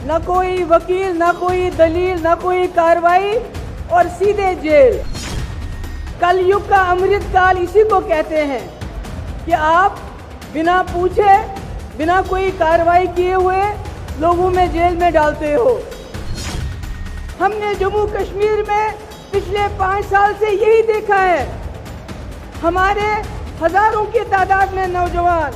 न कोई वकील, न कोई दलील, न कोई कार्रवाई और सीधे जेल। कलयुग का अमृत काल इसी को कहते हैं कि आप बिना पूछे, बिना कोई कार्रवाई किए हुए लोगों में जेल में डालते हो। हमने जम्मू कश्मीर में पिछले 5 साल से यही देखा है। हमारे हजारों की तादाद में नौजवान,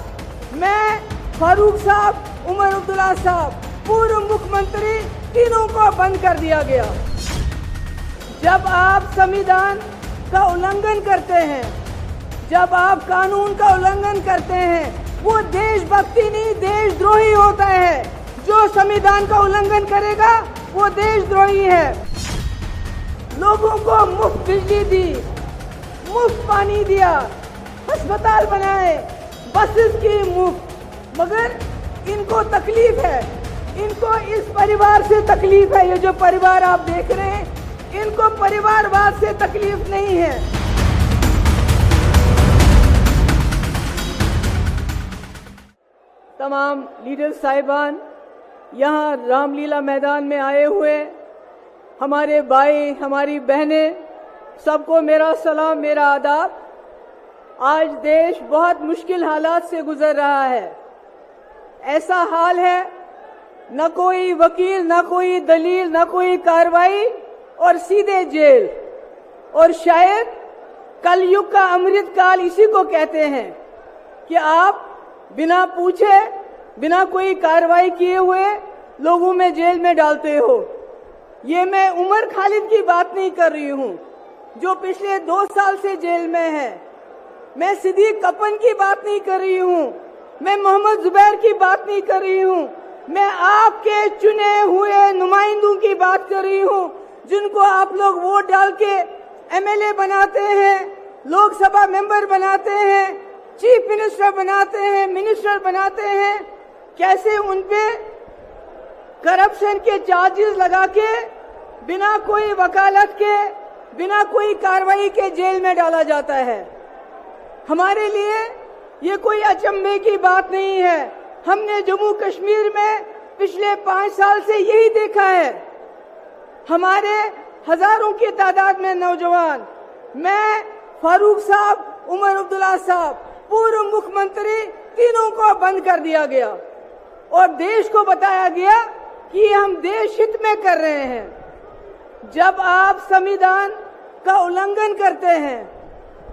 मैं, फारूक साहब, उमर अब्दुल्ला साहब, पूर्व मुख्यमंत्री, तीनों को बंद कर दिया गया। जब आप संविधान का उल्लंघन करते हैं, जब आप कानून का उल्लंघन करते हैं, वो देशभक्ति नहीं देशद्रोही होता है। जो संविधान का उल्लंघन करेगा वो देशद्रोही है। लोगों को मुफ्त बिजली दी, मुफ्त पानी दिया, अस्पताल बनाए, बसेस की मुफ्त, मगर इनको तकलीफ है, इनको इस परिवार से तकलीफ है। ये जो परिवार आप देख रहे हैं, इनको परिवारवाद से तकलीफ नहीं है। तमाम लीडर साहिबान, यहाँ रामलीला मैदान में आए हुए हमारे भाई, हमारी बहनें, सबको मेरा सलाम, मेरा आदाब। आज देश बहुत मुश्किल हालात से गुजर रहा है। ऐसा हाल है, न कोई वकील, न कोई दलील, न कोई कार्रवाई और सीधे जेल। और शायद कलयुग का अमृत काल इसी को कहते हैं कि आप बिना पूछे, बिना कोई कार्रवाई किए हुए लोगों में जेल में डालते हो। ये मैं उमर खालिद की बात नहीं कर रही हूँ जो पिछले 2 साल से जेल में है। मैं सिद्दीक कपन की बात नहीं कर रही हूँ, मैं मोहम्मद जुबैर की बात नहीं कर रही हूँ, मैं आपके चुने हुए नुमाइंदों की बात कर रही हूँ, जिनको आप लोग वोट डाल के एमएलए बनाते हैं, लोकसभा मेंबर बनाते हैं, चीफ मिनिस्टर बनाते हैं, मिनिस्टर बनाते हैं। कैसे उनपे करप्शन के चार्जेस लगा के बिना कोई वकालत के, बिना कोई कार्रवाई के जेल में डाला जाता है। हमारे लिए ये कोई अचंभे की बात नहीं है। हमने जम्मू कश्मीर में पिछले 5 साल से यही देखा है। हमारे हजारों की तादाद में नौजवान, मैं, फारूक साहब, उमर अब्दुल्ला साहब, पूर्व मुख्यमंत्री, तीनों को बंद कर दिया गया और देश को बताया गया कि हम देश हित में कर रहे हैं। जब आप संविधान का उल्लंघन करते हैं,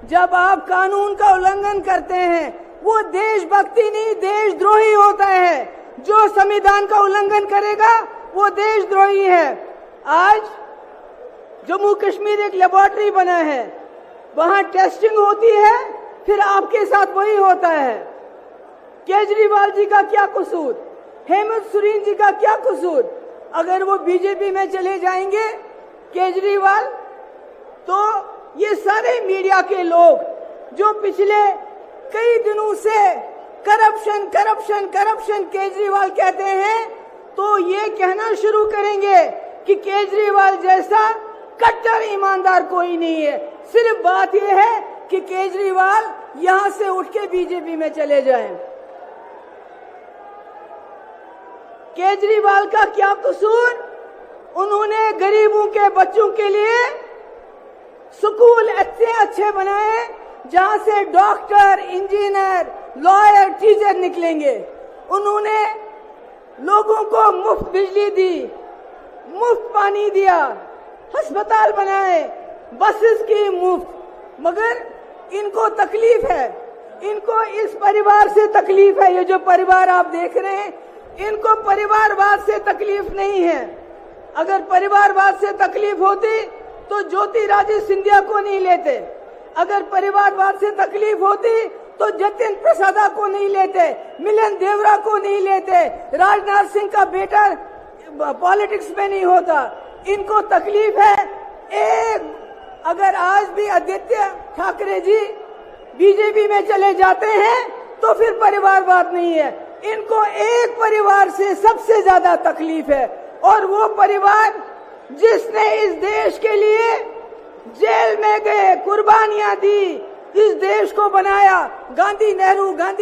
जब आप कानून का उल्लंघन करते हैं, वो देशभक्ति नहीं देशद्रोही होता है। जो संविधान का उल्लंघन करेगा वो देशद्रोही है। आज जम्मू कश्मीर एक लेबोरेटरी बना है, वहां टेस्टिंग होती है, फिर आपके साथ वही होता है। केजरीवाल जी का क्या कसूर, हेमंत सोरेन जी का क्या कसूर? अगर वो बीजेपी में चले जाएंगे केजरीवाल, तो ये सारे मीडिया के लोग जो पिछले कई दिनों से करप्शन करप्शन करप्शन केजरीवाल कहते हैं, तो ये कहना शुरू करेंगे कि केजरीवाल जैसा कट्टर ईमानदार कोई नहीं है। सिर्फ बात यह है कि केजरीवाल यहां से उठ के बीजेपी में चले जाएं। केजरीवाल का क्या कसूर? उन्होंने गरीबों के बच्चों के लिए स्कूल अच्छे अच्छे बनाए जहां से डॉक्टर, इंजीनियर, लॉयर, टीचर निकलेंगे। उन्होंने लोगों को मुफ्त बिजली दी, मुफ्त पानी दिया, अस्पताल बनाए, बसेस की मुफ्त, मगर इनको तकलीफ है, इनको इस परिवार से तकलीफ है। ये जो परिवार आप देख रहे हैं, इनको परिवारवाद से तकलीफ नहीं है। अगर परिवारवाद से तकलीफ होती तो ज्योतिरादित्य सिंधिया को नहीं लेते। अगर परिवारवाद से तकलीफ होती तो जतिन प्रसादा को नहीं लेते, मिलन देवरा को नहीं लेते, राजनाथ सिंह का बेटा पॉलिटिक्स में नहीं होता। इनको तकलीफ है अगर आज भी आदित्य ठाकरे जी बीजेपी में चले जाते हैं तो फिर परिवारवाद नहीं है। इनको एक परिवार से सबसे ज्यादा तकलीफ है, और वो परिवार जिसने इस देश के लिए जेल में गए, कुर्बानियां दी, इस देश को बनाया। गांधी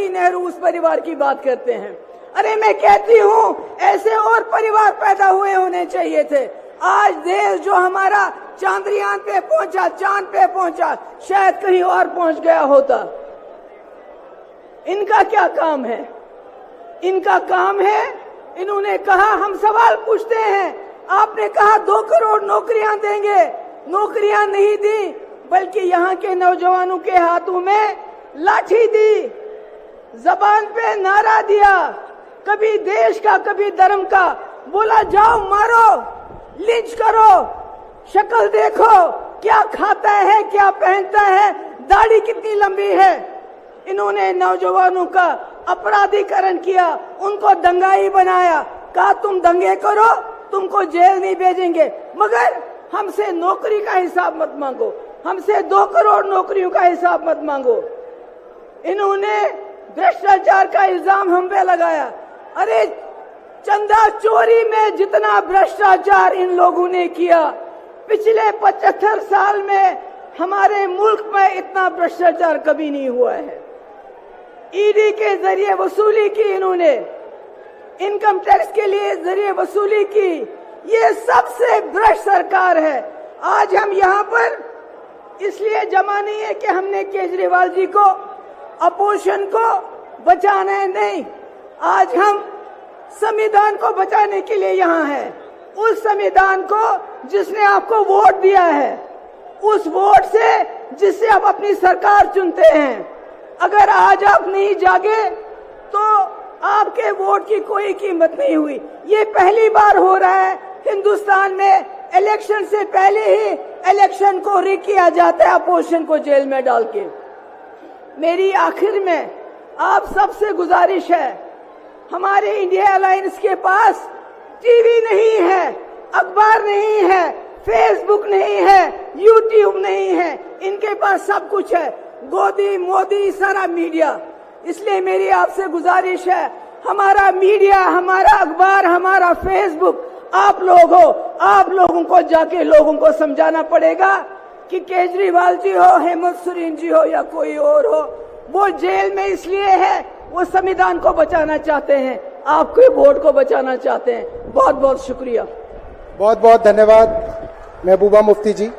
नेहरू उस परिवार की बात करते हैं। अरे मैं कहती हूँ ऐसे और परिवार पैदा हुए होने चाहिए थे। आज देश जो हमारा चांद्रयान पे पहुंचा, चांद पे पहुंचा, शायद कहीं और पहुंच गया होता। इनका क्या काम है? इनका काम है, इन्होंने कहा, हम सवाल पूछते हैं, आपने कहा 2 करोड़ नौकरियां देंगे, नौकरियां नहीं दी, बल्कि यहाँ के नौजवानों के हाथों में लाठी दी, जबान पे नारा दिया, कभी देश का कभी धर्म का, बोला जाओ मारो, लिंच करो, शक्ल देखो, क्या खाता है, क्या पहनता है, दाढ़ी कितनी लंबी है। इन्होंने नौजवानों का अपराधीकरण किया, उनको दंगाई बनाया, कहा तुम दंगे करो, तुमको जेल नहीं भेजेंगे, मगर हमसे नौकरी का हिसाब मत मांगो, हमसे 2 करोड़ नौकरियों का हिसाब मत मांगो। इन्होंने भ्रष्टाचार का इल्जाम हम पे लगाया। अरे चंदा चोरी में जितना भ्रष्टाचार इन लोगों ने किया, पिछले 75 साल में हमारे मुल्क में इतना भ्रष्टाचार कभी नहीं हुआ है। ईडी के जरिए वसूली की, इन्होंने इनकम टैक्स के लिए जरिए वसूली की, ये सबसे भ्रष्ट सरकार है। आज हम यहाँ पर इसलिए जमा नहीं है कि हमने केजरीवाल जी को, अपोजिशन को बचाना है, नहीं, आज हम संविधान को बचाने के लिए यहाँ हैं। उस संविधान को जिसने आपको वोट दिया है, उस वोट से जिससे आप अपनी सरकार चुनते हैं, अगर आज आप नहीं जागे तो आपके वोट की कोई कीमत नहीं हुई। ये पहली बार हो रहा है हिंदुस्तान में, इलेक्शन से पहले ही इलेक्शन को रिग किया जाता है अपोजिशन को जेल में डाल के। मेरी आखिर में आप सबसे गुजारिश है, हमारे इंडिया अलायंस के पास टीवी नहीं है, अखबार नहीं है, फेसबुक नहीं है, यूट्यूब नहीं है, इनके पास सब कुछ है, गोदी मोदी सारा मीडिया। इसलिए मेरी आपसे गुजारिश है, हमारा मीडिया, हमारा अखबार, हमारा फेसबुक आप लोग हो, आप लोगों को जाके लोगों को समझाना पड़ेगा कि केजरीवाल जी हो, हेमंत सोरेन जी हो या कोई और हो, वो जेल में इसलिए है, वो संविधान को बचाना चाहते हैं, आपके वोट को बचाना चाहते हैं। बहुत बहुत शुक्रिया। बहुत बहुत धन्यवाद महबूबा मुफ्ती जी।